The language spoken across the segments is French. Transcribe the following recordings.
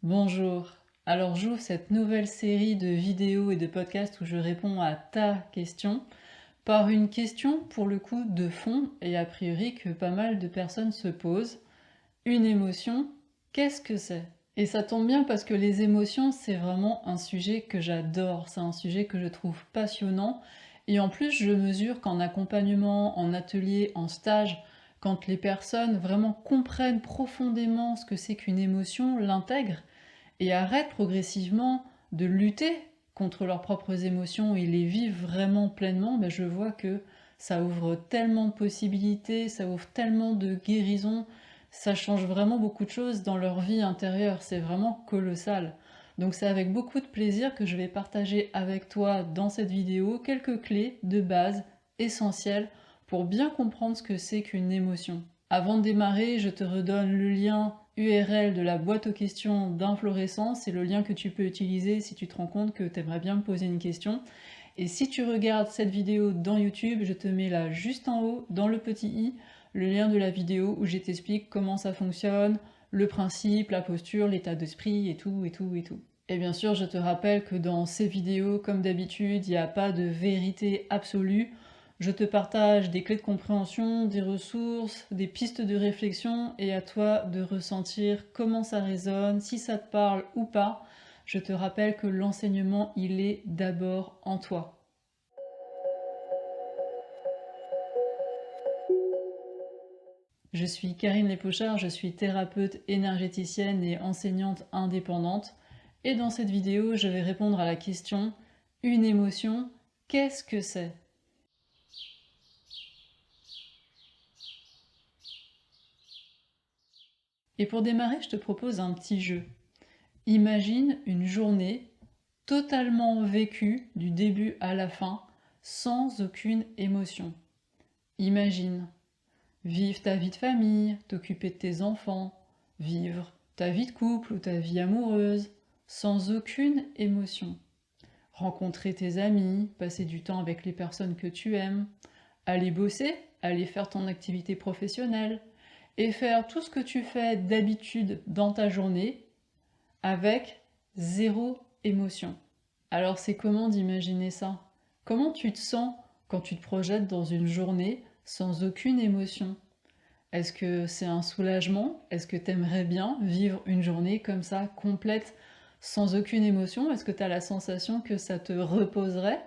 Bonjour. Alors j'ouvre cette nouvelle série de vidéos et de podcasts où je réponds à ta question par une question pour le coup de fond et a priori que pas mal de personnes se posent. Une émotion, qu'est-ce que c'est? Et ça tombe bien parce que les émotions, c'est vraiment un sujet que j'adore, c'est un sujet que je trouve passionnant. Et en plus, je mesure qu'en accompagnement, en atelier, en stage, quand les personnes vraiment comprennent profondément ce que c'est qu'une émotion, l'intègrent, et arrêtent progressivement de lutter contre leurs propres émotions et les vivent vraiment pleinement, ben je vois que ça ouvre tellement de possibilités, ça ouvre tellement de guérisons, ça change vraiment beaucoup de choses dans leur vie intérieure, c'est vraiment colossal. Donc c'est avec beaucoup de plaisir que je vais partager avec toi dans cette vidéo quelques clés de base essentielles pour bien comprendre ce que c'est qu'une émotion. Avant de démarrer, je te redonne le lien URL de la boîte aux questions d'Inflorescence, c'est le lien que tu peux utiliser si tu te rends compte que tu aimerais bien me poser une question. Et si tu regardes cette vidéo dans YouTube, je te mets là juste en haut, dans le petit i, le lien de la vidéo où je t'explique comment ça fonctionne, le principe, la posture, l'état d'esprit et tout, et tout, et tout. Et bien sûr, je te rappelle que dans ces vidéos, comme d'habitude, il n'y a pas de vérité absolue. Je te partage des clés de compréhension, des ressources, des pistes de réflexion et à toi de ressentir comment ça résonne, si ça te parle ou pas. Je te rappelle que l'enseignement, il est d'abord en toi. Je suis Karine Lépochard, je suis thérapeute énergéticienne et enseignante indépendante. Et dans cette vidéo, je vais répondre à la question « Une émotion, qu'est-ce que c'est ?» Et pour démarrer, je te propose un petit jeu. Imagine une journée totalement vécue du début à la fin, sans aucune émotion. Imagine vivre ta vie de famille, t'occuper de tes enfants, vivre ta vie de couple ou ta vie amoureuse, sans aucune émotion. Rencontrer tes amis, passer du temps avec les personnes que tu aimes, aller bosser, aller faire ton activité professionnelle, et faire tout ce que tu fais d'habitude dans ta journée avec zéro émotion. Alors c'est comment d'imaginer ça? Comment tu te sens quand tu te projettes dans une journée sans aucune émotion? Est-ce que c'est un soulagement? Est-ce que tu aimerais bien vivre une journée comme ça, complète, sans aucune émotion? Est-ce que tu as la sensation que ça te reposerait?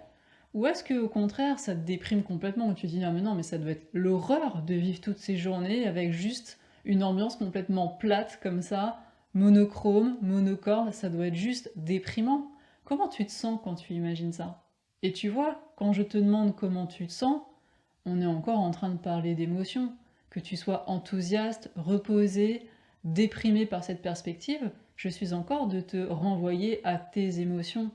Ou est-ce que au contraire, ça te déprime complètement, où tu te dis ah mais non, mais ça doit être l'horreur de vivre toutes ces journées avec juste une ambiance complètement plate comme ça, monochrome, monocorde, ça doit être juste déprimant. Comment tu te sens quand tu imagines ça? Et tu vois, quand je te demande comment tu te sens, on est encore en train de parler d'émotions. Que tu sois enthousiaste, reposé, déprimé par cette perspective, je suis encore de te renvoyer à tes émotions.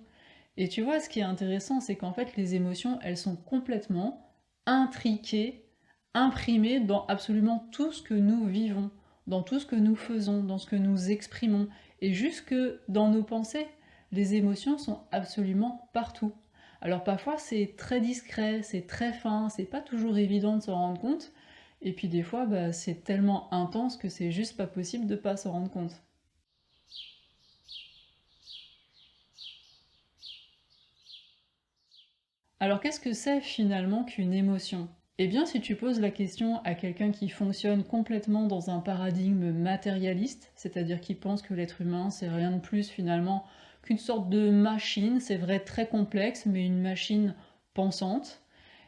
Et tu vois, ce qui est intéressant, c'est qu'en fait, les émotions, elles sont complètement intriquées, imprimées dans absolument tout ce que nous vivons, dans tout ce que nous faisons, dans ce que nous exprimons, et jusque dans nos pensées. Les émotions sont absolument partout. Alors parfois, c'est très discret, c'est très fin, c'est pas toujours évident de s'en rendre compte, et puis des fois, bah, c'est tellement intense que c'est juste pas possible de pas s'en rendre compte. Alors qu'est-ce que c'est finalement qu'une émotion? Eh bien, si tu poses la question à quelqu'un qui fonctionne complètement dans un paradigme matérialiste, c'est-à-dire qui pense que l'être humain, c'est rien de plus finalement qu'une sorte de machine, c'est vrai très complexe, mais une machine pensante,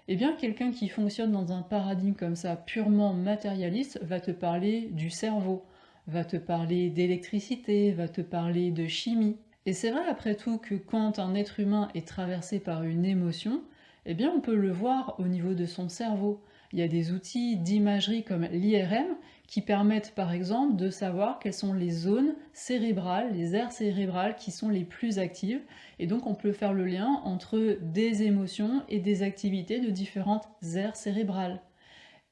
eh bien, quelqu'un qui fonctionne dans un paradigme comme ça, purement matérialiste, va te parler du cerveau, va te parler d'électricité, va te parler de chimie. Et c'est vrai après tout que quand un être humain est traversé par une émotion, eh bien on peut le voir au niveau de son cerveau. Il y a des outils d'imagerie comme l'IRM qui permettent par exemple de savoir quelles sont les zones cérébrales, les aires cérébrales qui sont les plus actives. Et donc on peut faire le lien entre des émotions et des activités de différentes aires cérébrales.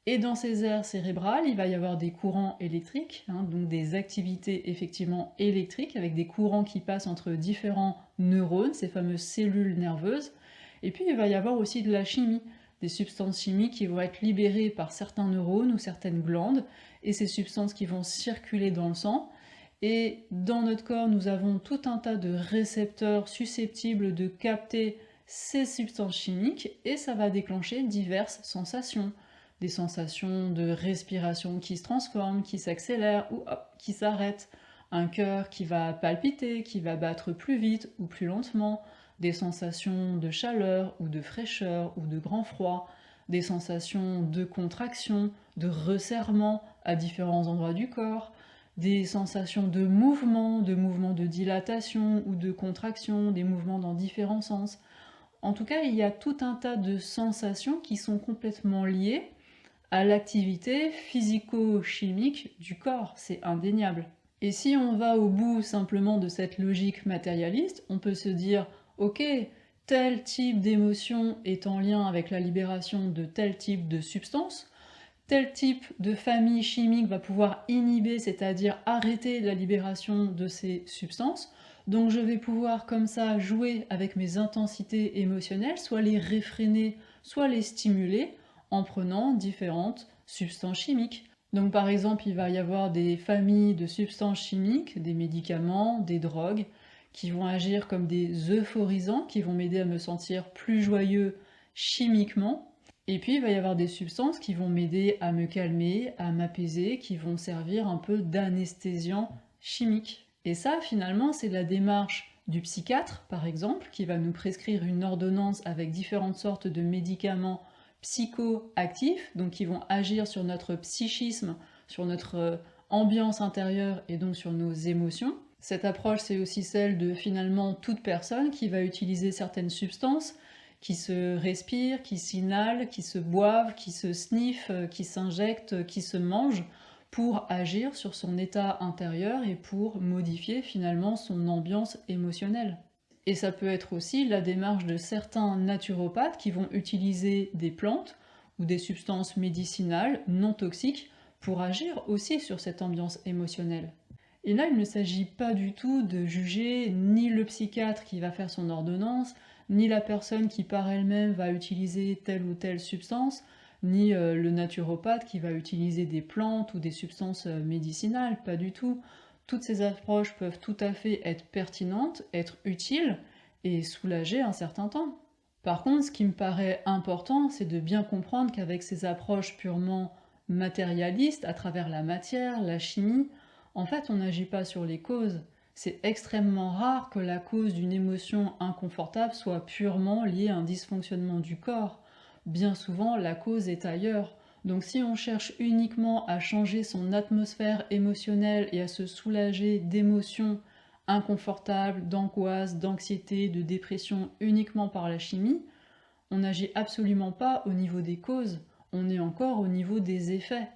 Et dans ces aires cérébrales, il va y avoir des courants électriques, hein, donc des activités effectivement électriques, avec des courants qui passent entre différents neurones, ces fameuses cellules nerveuses. Et puis il va y avoir aussi de la chimie, des substances chimiques qui vont être libérées par certains neurones ou certaines glandes, et ces substances qui vont circuler dans le sang, Et dans notre corps, nous avons tout un tas de récepteurs susceptibles de capter ces substances chimiques et ça va déclencher diverses sensations. Des sensations de respiration qui se transforment, qui s'accélèrent ou hop, qui s'arrêtent. Un cœur qui va palpiter, qui va battre plus vite ou plus lentement. Des sensations de chaleur ou de fraîcheur ou de grand froid. Des sensations de contraction, de resserrement à différents endroits du corps. Des sensations de mouvement de dilatation ou de contraction, des mouvements dans différents sens. En tout cas, il y a tout un tas de sensations qui sont complètement liées à l'activité physico-chimique du corps, c'est indéniable. Et si on va au bout simplement de cette logique matérialiste, on peut se dire « Ok, tel type d'émotion est en lien avec la libération de tel type de substance, tel type de famille chimique va pouvoir inhiber, c'est-à-dire arrêter la libération de ces substances, donc je vais pouvoir comme ça jouer avec mes intensités émotionnelles, soit les réfréner, soit les stimuler, en prenant différentes substances chimiques. Donc par exemple, il va y avoir des familles de substances chimiques, des médicaments, des drogues, qui vont agir comme des euphorisants, qui vont m'aider à me sentir plus joyeux chimiquement. Et puis il va y avoir des substances qui vont m'aider à me calmer, à m'apaiser, qui vont servir un peu d'anesthésiant chimique. Et ça, finalement, c'est la démarche du psychiatre, par exemple, qui va nous prescrire une ordonnance avec différentes sortes de médicaments psychoactifs, donc qui vont agir sur notre psychisme, sur notre ambiance intérieure et donc sur nos émotions. Cette approche, c'est aussi celle de finalement toute personne qui va utiliser certaines substances, qui se respirent, qui s'inhalent, qui se boivent, qui se sniffent, qui s'injectent, qui se mangent, pour agir sur son état intérieur et pour modifier finalement son ambiance émotionnelle. Et ça peut être aussi la démarche de certains naturopathes qui vont utiliser des plantes ou des substances médicinales non toxiques pour agir aussi sur cette ambiance émotionnelle. Et là, il ne s'agit pas du tout de juger ni le psychiatre qui va faire son ordonnance, ni la personne qui par elle-même va utiliser telle ou telle substance, ni le naturopathe qui va utiliser des plantes ou des substances médicinales, pas du tout. Toutes ces approches peuvent tout à fait être pertinentes, être utiles et soulager un certain temps. Par contre, ce qui me paraît important, c'est de bien comprendre qu'avec ces approches purement matérialistes, à travers la matière, la chimie, en fait, on n'agit pas sur les causes. C'est extrêmement rare que la cause d'une émotion inconfortable soit purement liée à un dysfonctionnement du corps. Bien souvent, la cause est ailleurs. Donc si on cherche uniquement à changer son atmosphère émotionnelle et à se soulager d'émotions inconfortables, d'angoisse, d'anxiété, de dépression uniquement par la chimie, on n'agit absolument pas au niveau des causes, on est encore au niveau des effets.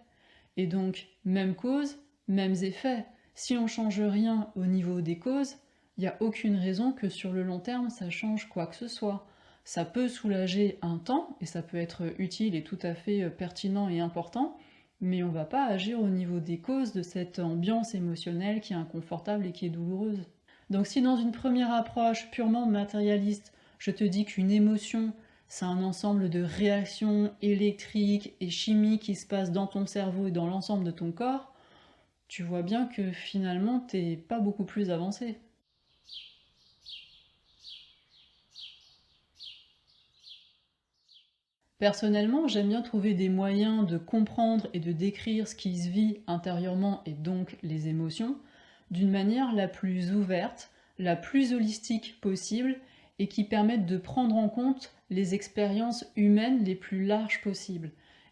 Et donc, même cause, mêmes effets. Si on ne change rien au niveau des causes, il n'y a aucune raison que sur le long terme ça change quoi que ce soit. Ça peut soulager un temps, et ça peut être utile et tout à fait pertinent et important, mais on ne va pas agir au niveau des causes de cette ambiance émotionnelle qui est inconfortable et qui est douloureuse. Donc si dans une première approche purement matérialiste, je te dis qu'une émotion, c'est un ensemble de réactions électriques et chimiques qui se passent dans ton cerveau et dans l'ensemble de ton corps, tu vois bien que finalement, t'es pas beaucoup plus avancé. Personnellement, j'aime bien trouver des moyens de comprendre et de décrire ce qui se vit intérieurement et donc les émotions d'une manière la plus ouverte, la plus holistique possible et qui permette de prendre en compte les expériences humaines les plus larges possibles.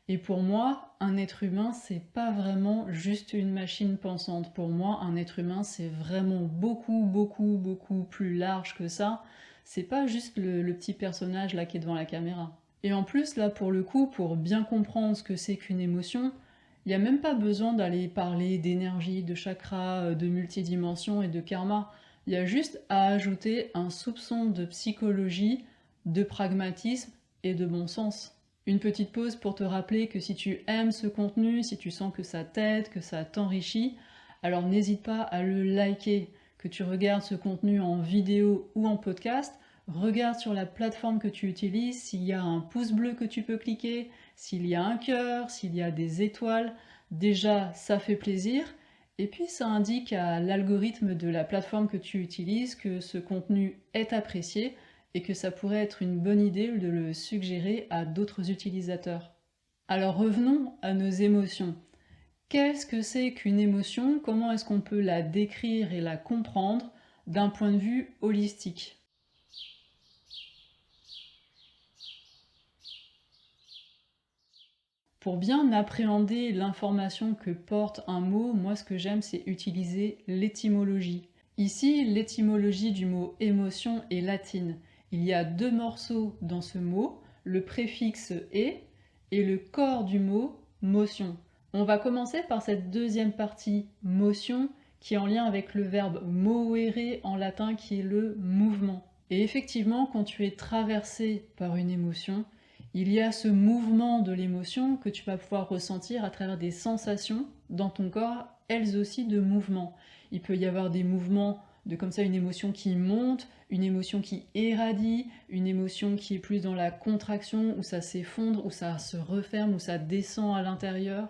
Et pour moi, un être humain, c'est pas vraiment juste une machine pensante. Pour moi, un être humain, c'est vraiment beaucoup, beaucoup, beaucoup plus large que ça. C'est pas juste le petit personnage là qui est devant la caméra. Et en plus, là, pour le coup, pour bien comprendre ce que c'est qu'une émotion, il n'y a même pas besoin d'aller parler d'énergie, de chakra, de multidimension et de karma. Il y a juste à ajouter un soupçon de psychologie, de pragmatisme et de bon sens. Une petite pause pour te rappeler que si tu aimes ce contenu, si tu sens que ça t'aide, que ça t'enrichit, alors n'hésite pas à le liker, que tu regardes ce contenu en vidéo ou en podcast. Regarde sur la plateforme que tu utilises s'il y a un pouce bleu que tu peux cliquer, s'il y a un cœur, s'il y a des étoiles. Déjà, ça fait plaisir. Et puis ça indique à l'algorithme de la plateforme que tu utilises que ce contenu est apprécié et que ça pourrait être une bonne idée de le suggérer à d'autres utilisateurs. Alors revenons à nos émotions. Qu'est-ce que c'est qu'une émotion? Comment est-ce qu'on peut la décrire et la comprendre d'un point de vue holistique? Pour bien appréhender l'information que porte un mot, moi ce que j'aime c'est utiliser l'étymologie. Ici, l'étymologie du mot émotion est latine. Il y a deux morceaux dans ce mot, le préfixe et le corps du mot motion. On va commencer par cette deuxième partie, motion, qui est en lien avec le verbe movere en latin qui est le mouvement. Et effectivement, quand tu es traversé par une émotion, il y a ce mouvement de l'émotion que tu vas pouvoir ressentir à travers des sensations dans ton corps, elles aussi de mouvement. Il peut y avoir des mouvements de comme ça une émotion qui monte, une émotion qui irradie, une émotion qui est plus dans la contraction, où ça s'effondre, où ça se referme, où ça descend à l'intérieur.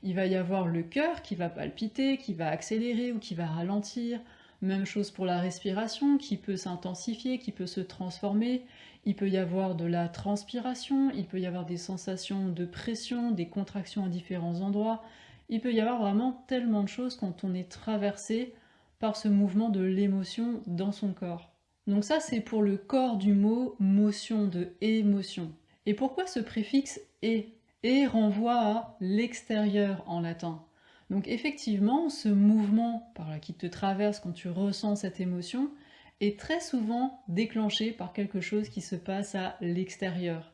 Il va y avoir le cœur qui va palpiter, qui va accélérer ou qui va ralentir. Même chose pour la respiration, qui peut s'intensifier, qui peut se transformer. Il peut y avoir de la transpiration, il peut y avoir des sensations de pression, des contractions à différents endroits. Il peut y avoir vraiment tellement de choses quand on est traversé par ce mouvement de l'émotion dans son corps. Donc ça, c'est pour le corps du mot motion, de émotion. Et pourquoi ce préfixe est? Et renvoie à l'extérieur en latin. Donc effectivement, ce mouvement qui te traverse quand tu ressens cette émotion est très souvent déclenché par quelque chose qui se passe à l'extérieur.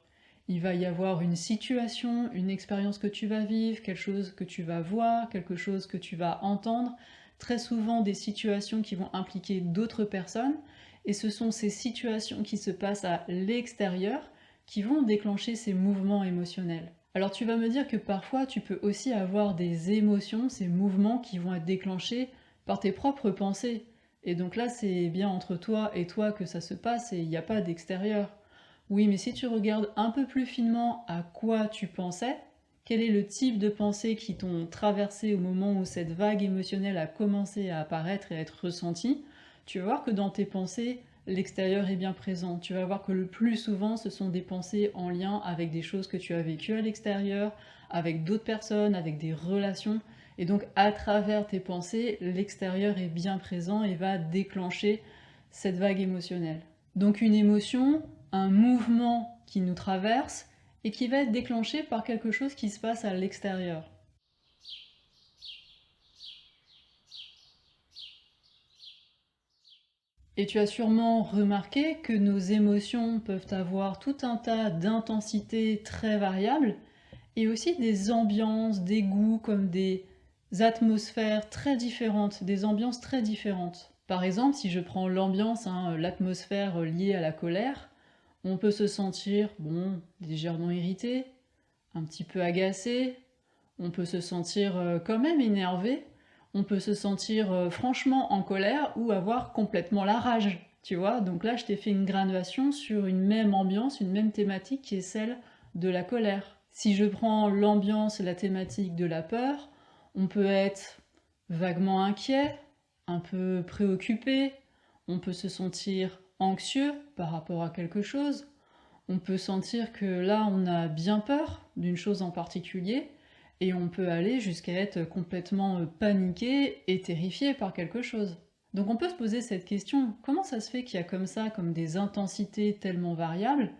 Il va y avoir une situation, une expérience que tu vas vivre, quelque chose que tu vas voir, quelque chose que tu vas entendre, très souvent des situations qui vont impliquer d'autres personnes, et ce sont ces situations qui se passent à l'extérieur qui vont déclencher ces mouvements émotionnels. Alors tu vas me dire que parfois tu peux aussi avoir des émotions, ces mouvements qui vont être déclenchés par tes propres pensées. Et donc là c'est bien entre toi et toi que ça se passe et il n'y a pas d'extérieur. Oui, mais si tu regardes un peu plus finement à quoi tu pensais, quel est le type de pensées qui t'ont traversé au moment où cette vague émotionnelle a commencé à apparaître et à être ressentie, tu vas voir que dans tes pensées, l'extérieur est bien présent. Tu vas voir que le plus souvent, ce sont des pensées en lien avec des choses que tu as vécues à l'extérieur, avec d'autres personnes, avec des relations. Et donc, à travers tes pensées, l'extérieur est bien présent et va déclencher cette vague émotionnelle. Donc, une émotion, un mouvement qui nous traverse et qui va être déclenché par quelque chose qui se passe à l'extérieur. Et tu as sûrement remarqué que nos émotions peuvent avoir tout un tas d'intensités très variables et aussi des ambiances, des goûts comme des atmosphères très différentes, des ambiances très différentes. Par exemple, si je prends l'ambiance, l'atmosphère liée à la colère, on peut se sentir, bon, légèrement irrité, un petit peu agacé, on peut se sentir quand même énervé, on peut se sentir franchement en colère ou avoir complètement la rage, tu vois. Donc là, je t'ai fait une graduation sur une même ambiance, une même thématique qui est celle de la colère. Si je prends l'ambiance et la thématique de la peur, on peut être vaguement inquiet, un peu préoccupé, on peut se sentir anxieux par rapport à quelque chose, on peut sentir que là, on a bien peur d'une chose en particulier, et on peut aller jusqu'à être complètement paniqué et terrifié par quelque chose. Donc on peut se poser cette question, comment ça se fait qu'il y a comme ça, comme des intensités tellement variables,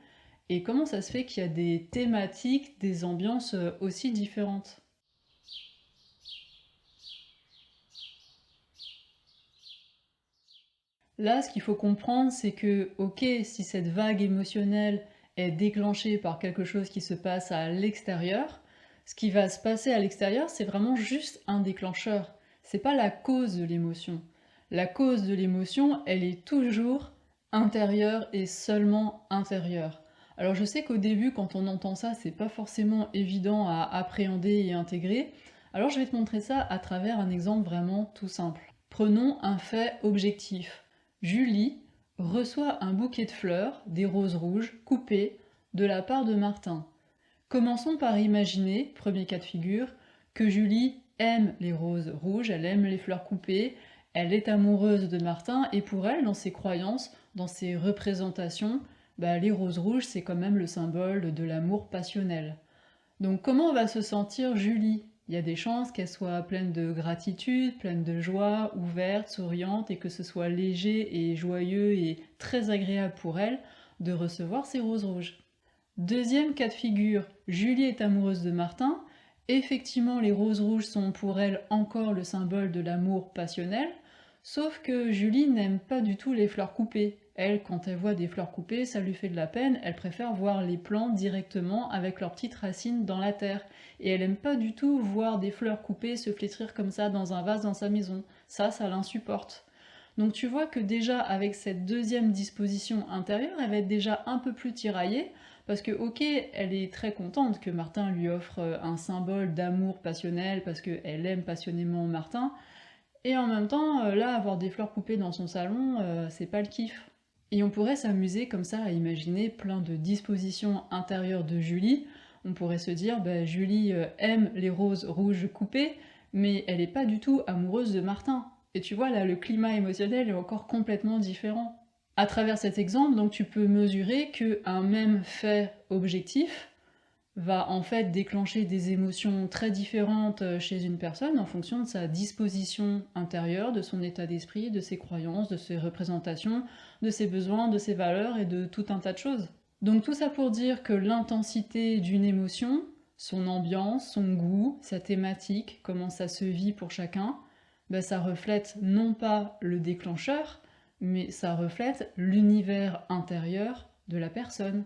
et comment ça se fait qu'il y a des thématiques, des ambiances aussi différentes? Là, ce qu'il faut comprendre, c'est que, ok, si cette vague émotionnelle est déclenchée par quelque chose qui se passe à l'extérieur, ce qui va se passer à l'extérieur, c'est vraiment juste un déclencheur. C'est pas la cause de l'émotion. La cause de l'émotion, elle est toujours intérieure et seulement intérieure. Alors je sais qu'au début, quand on entend ça, c'est pas forcément évident à appréhender et intégrer. Alors je vais te montrer ça à travers un exemple vraiment tout simple. Prenons un fait objectif. Julie reçoit un bouquet de fleurs, des roses rouges, coupées, de la part de Martin. Commençons par imaginer, premier cas de figure, que Julie aime les roses rouges, elle aime les fleurs coupées, elle est amoureuse de Martin, et pour elle, dans ses croyances, dans ses représentations, les roses rouges, c'est quand même le symbole de l'amour passionnel. Donc comment va se sentir Julie? Il y a des chances qu'elle soit pleine de gratitude, pleine de joie, ouverte, souriante, et que ce soit léger et joyeux et très agréable pour elle de recevoir ces roses rouges. Deuxième cas de figure, Julie est amoureuse de Martin. Effectivement, les roses rouges sont pour elle encore le symbole de l'amour passionnel, sauf que Julie n'aime pas du tout les fleurs coupées. Elle, quand elle voit des fleurs coupées, ça lui fait de la peine, elle préfère voir les plantes directement avec leurs petites racines dans la terre. Et elle aime pas du tout voir des fleurs coupées se flétrir comme ça dans un vase dans sa maison. Ça l'insupporte. Donc tu vois que déjà avec cette deuxième disposition intérieure, elle va être déjà un peu plus tiraillée, parce que ok, elle est très contente que Martin lui offre un symbole d'amour passionnel, parce qu'elle aime passionnément Martin, et en même temps, là, avoir des fleurs coupées dans son salon, c'est pas le kiff. Et on pourrait s'amuser comme ça à imaginer plein de dispositions intérieures de Julie. On pourrait se dire, Julie aime les roses rouges coupées, mais elle n'est pas du tout amoureuse de Martin. Et tu vois, là, le climat émotionnel est encore complètement différent. À travers cet exemple, donc, tu peux mesurer qu'un même fait objectif va en fait déclencher des émotions très différentes chez une personne en fonction de sa disposition intérieure, de son état d'esprit, de ses croyances, de ses représentations, de ses besoins, de ses valeurs et de tout un tas de choses. Donc tout ça pour dire que l'intensité d'une émotion, son ambiance, son goût, sa thématique, comment ça se vit pour chacun, ça reflète non pas le déclencheur, mais ça reflète l'univers intérieur de la personne,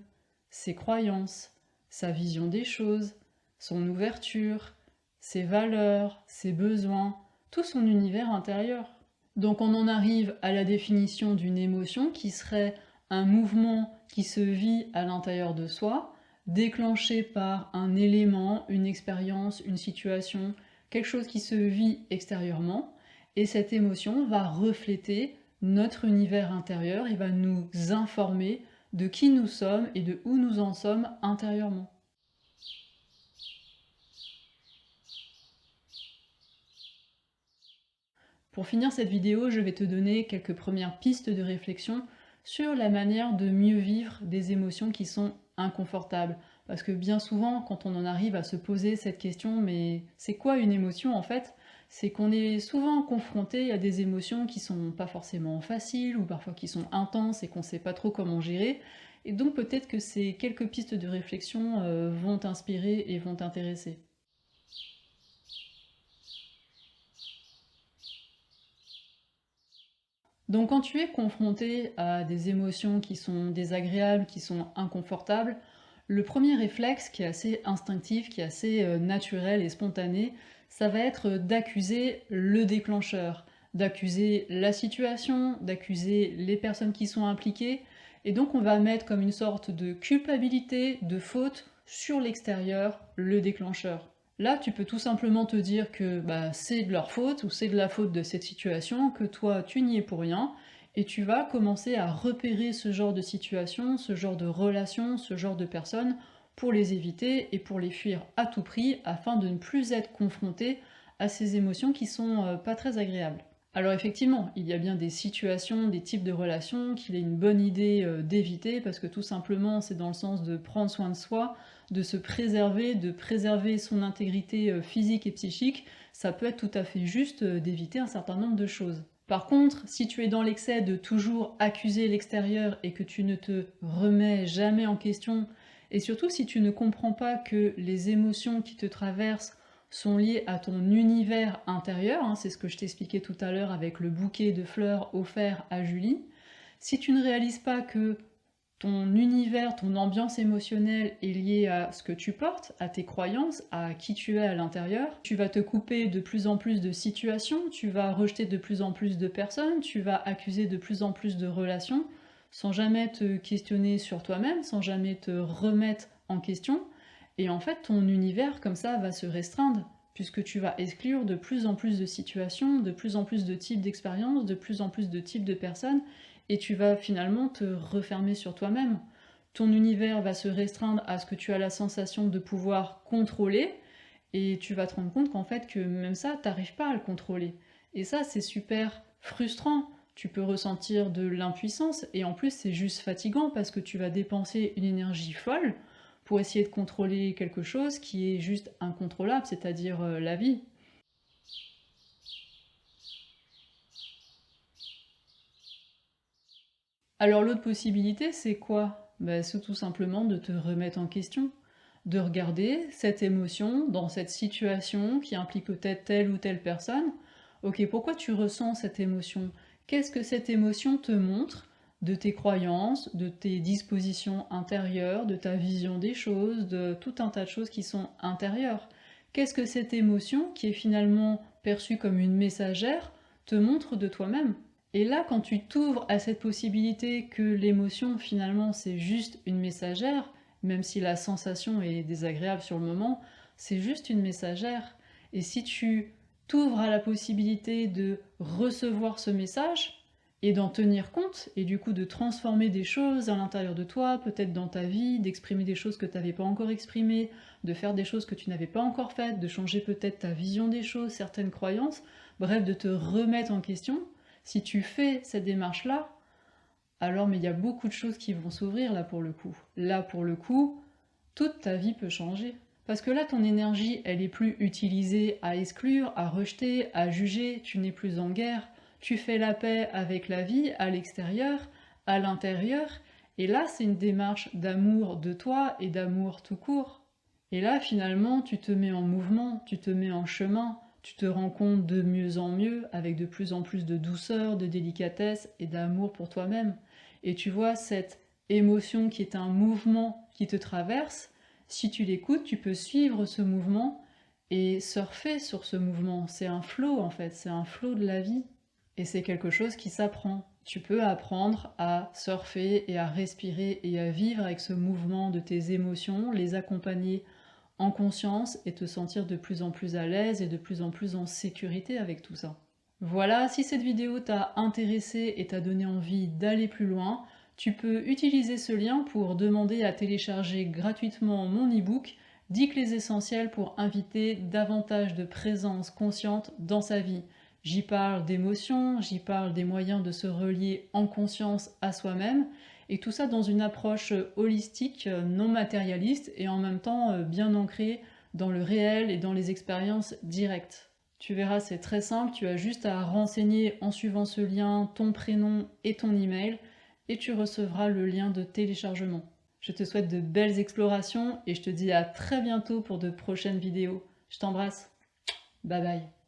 ses croyances, sa vision des choses, son ouverture, ses valeurs, ses besoins, tout son univers intérieur. Donc on en arrive à la définition d'une émotion qui serait un mouvement qui se vit à l'intérieur de soi, déclenché par un élément, une expérience, une situation, quelque chose qui se vit extérieurement, et cette émotion va refléter notre univers intérieur et va nous informer de qui nous sommes et de où nous en sommes intérieurement. Pour finir cette vidéo, je vais te donner quelques premières pistes de réflexion sur la manière de mieux vivre des émotions qui sont inconfortables. Parce que bien souvent, quand on en arrive à se poser cette question, mais c'est quoi une émotion en fait? C'est qu'on est souvent confronté à des émotions qui sont pas forcément faciles ou parfois qui sont intenses et qu'on sait pas trop comment gérer. Et donc peut-être que ces quelques pistes de réflexion vont t'inspirer et vont t'intéresser. Donc quand tu es confronté à des émotions qui sont désagréables, qui sont inconfortables, le premier réflexe qui est assez instinctif, qui est assez naturel et spontané, ça va être d'accuser le déclencheur, d'accuser la situation, d'accuser les personnes qui sont impliquées, et donc on va mettre comme une sorte de culpabilité, de faute sur l'extérieur, le déclencheur. Là, tu peux tout simplement te dire que c'est de leur faute ou c'est de la faute de cette situation, que toi, tu n'y es pour rien, et tu vas commencer à repérer ce genre de situation, ce genre de relation, ce genre de personnes, pour les éviter et pour les fuir à tout prix, afin de ne plus être confronté à ces émotions qui sont pas très agréables. Alors effectivement, il y a bien des situations, des types de relations qu'il est une bonne idée d'éviter, parce que tout simplement c'est dans le sens de prendre soin de soi, de se préserver, de préserver son intégrité physique et psychique. Ça peut être tout à fait juste d'éviter un certain nombre de choses. Par contre, si tu es dans l'excès de toujours accuser l'extérieur et que tu ne te remets jamais en question, et surtout si tu ne comprends pas que les émotions qui te traversent sont liées à ton univers intérieur, hein, c'est ce que je t'expliquais tout à l'heure avec le bouquet de fleurs offert à Julie, si tu ne réalises pas que ton univers, ton ambiance émotionnelle est liée à ce que tu portes, à tes croyances, à qui tu es à l'intérieur, tu vas te couper de plus en plus de situations, tu vas rejeter de plus en plus de personnes, tu vas accuser de plus en plus de relations, sans jamais te questionner sur toi-même, sans jamais te remettre en question. Et en fait, ton univers, comme ça, va se restreindre, puisque tu vas exclure de plus en plus de situations, de plus en plus de types d'expériences, de plus en plus de types de personnes, et tu vas finalement te refermer sur toi-même. Ton univers va se restreindre à ce que tu as la sensation de pouvoir contrôler, Et tu vas te rendre compte qu'en fait, que même ça, t'arrives pas à le contrôler. Et ça, c'est super frustrant. Tu peux ressentir de l'impuissance, et en plus, c'est juste fatigant parce que tu vas dépenser une énergie folle pour essayer de contrôler quelque chose qui est juste incontrôlable, c'est-à-dire la vie. Alors l'autre possibilité, c'est quoi? Bah, c'est tout simplement de te remettre en question, de regarder cette émotion dans cette situation qui implique peut-être telle ou telle personne. Ok, pourquoi tu ressens cette émotion? Qu'est-ce que cette émotion te montre de tes croyances, de tes dispositions intérieures, de ta vision des choses, de tout un tas de choses qui sont intérieures? Qu'est-ce que cette émotion, qui est finalement perçue comme une messagère, te montre de toi-même? Et là, quand tu t'ouvres à cette possibilité que l'émotion, finalement, c'est juste une messagère, même si la sensation est désagréable sur le moment, c'est juste une messagère. Et si tu t'ouvres à la possibilité de recevoir ce message et d'en tenir compte, et du coup de transformer des choses à l'intérieur de toi, peut-être dans ta vie, d'exprimer des choses que tu n'avais pas encore exprimées, de faire des choses que tu n'avais pas encore faites, de changer peut-être ta vision des choses, certaines croyances, bref, de te remettre en question, si tu fais cette démarche-là, alors mais il y a beaucoup de choses qui vont s'ouvrir là pour le coup. Là pour le coup, toute ta vie peut changer. Parce que là, ton énergie, elle est plus utilisée à exclure, à rejeter, à juger, tu n'es plus en guerre, tu fais la paix avec la vie à l'extérieur, à l'intérieur, et là, c'est une démarche d'amour de toi et d'amour tout court. Et là, finalement, tu te mets en mouvement, tu te mets en chemin, tu te rends compte de mieux en mieux, avec de plus en plus de douceur, de délicatesse et d'amour pour toi-même. Et tu vois, cette émotion qui est un mouvement qui te traverse, si tu l'écoutes, tu peux suivre ce mouvement et surfer sur ce mouvement. C'est un flow en fait, c'est un flow de la vie. Et c'est quelque chose qui s'apprend. Tu peux apprendre à surfer et à respirer et à vivre avec ce mouvement de tes émotions, les accompagner en conscience et te sentir de plus en plus à l'aise et de plus en plus en sécurité avec tout ça. Voilà, si cette vidéo t'a intéressé et t'a donné envie d'aller plus loin, tu peux utiliser ce lien pour demander à télécharger gratuitement mon e-book 10 clés essentielles pour inviter davantage de présence consciente dans sa vie. J'y parle d'émotions, j'y parle des moyens de se relier en conscience à soi-même, et tout ça dans une approche holistique, non matérialiste, et en même temps bien ancrée dans le réel et dans les expériences directes. Tu verras, c'est très simple, tu as juste à renseigner en suivant ce lien ton prénom et ton email, et tu recevras le lien de téléchargement. Je te souhaite de belles explorations et je te dis à très bientôt pour de prochaines vidéos. Je t'embrasse. Bye bye.